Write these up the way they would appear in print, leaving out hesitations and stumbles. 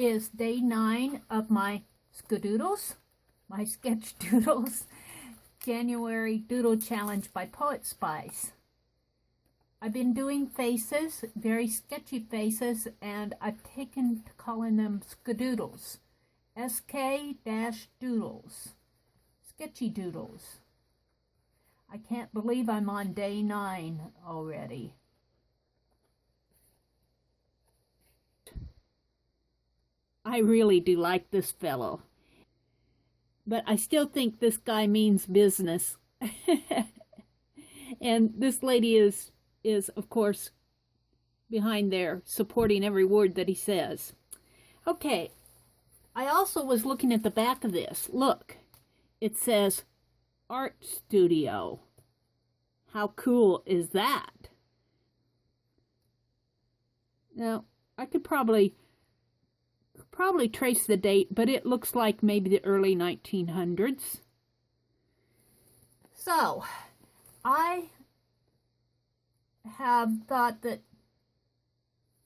is day 9 of my sk-doodles, my sketch doodles, January Doodle Challenge by Poetspice. I've been doing faces, very sketchy faces, and I've taken to calling them sk-doodles, SK-Doodles, Sketchy-doodles. I can't believe I'm on day 9 already. I really do like this fellow, but I still think this guy means business. And this lady is of course behind there supporting every word that he says. Okay, I also was looking at the back of this. Look, it says Art Studio. How cool is that? Now, I could probably trace the date, but it looks like maybe the early 1900s. So, I have thought that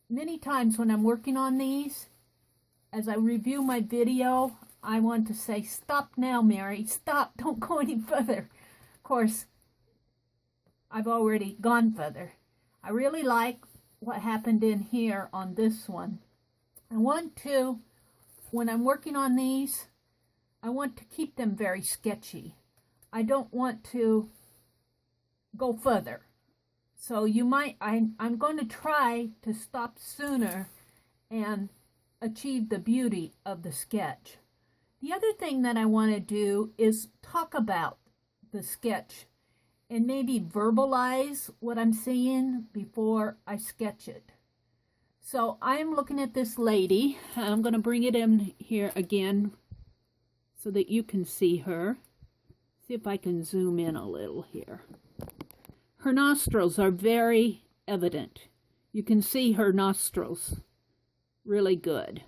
many times when I'm working on these, as I review my video, I want to say, stop now, Mary, stop, don't go any further. Of course, I've already gone further. I really like what happened in here on this one. I want to, when I'm working on these, I want to keep them very sketchy. I don't want to go further. So you might, I'm going to try to stop sooner and achieve the beauty of the sketch. The other thing that I want to do is talk about the sketch and maybe verbalize what I'm seeing before I sketch it. So I'm looking at this lady. I'm going to bring it in here again so that you can see her. See if I can zoom in a little here. Her nostrils are very evident. You can see her nostrils really good.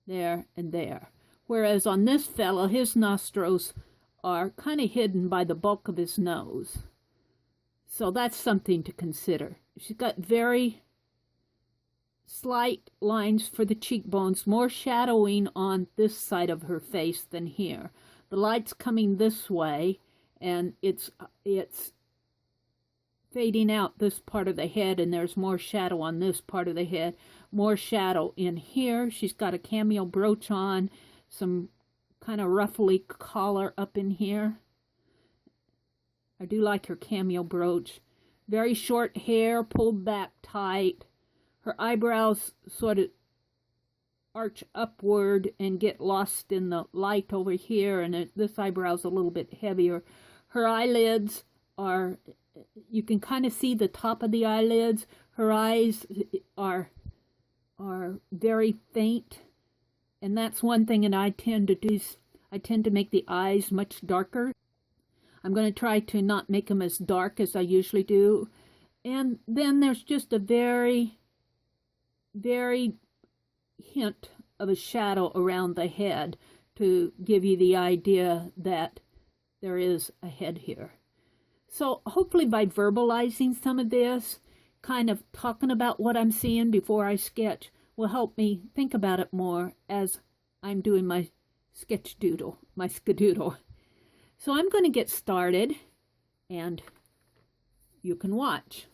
There and there. Whereas on this fellow, his nostrils are kind of hidden by the bulk of his nose. So that's something to consider. She's got very slight lines for the cheekbones, more shadowing on this side of her face than here. The light's coming this way, and it's fading out this part of the head, and there's more shadow on this part of the head, more shadow in here. She's got a cameo brooch on, some kind of ruffly collar up in here. I do like her cameo brooch. Very short hair, pulled back tight. Her eyebrows sort of arch upward and get lost in the light over here, and this eyebrow's a little bit heavier. Her eyelids are, you can kind of see the top of the eyelids. Her eyes are very faint, and that's one thing that I tend to do. I tend to make the eyes much darker. I'm going to try to not make them as dark as I usually do. And then there's just a very hint of a shadow around the head to give you the idea that there is a head here. So hopefully by verbalizing some of this, kind of talking about what I'm seeing before I sketch, will help me think about it more as I'm doing my sketch doodle, my sk-doodle. So I'm going to get started, and you can watch.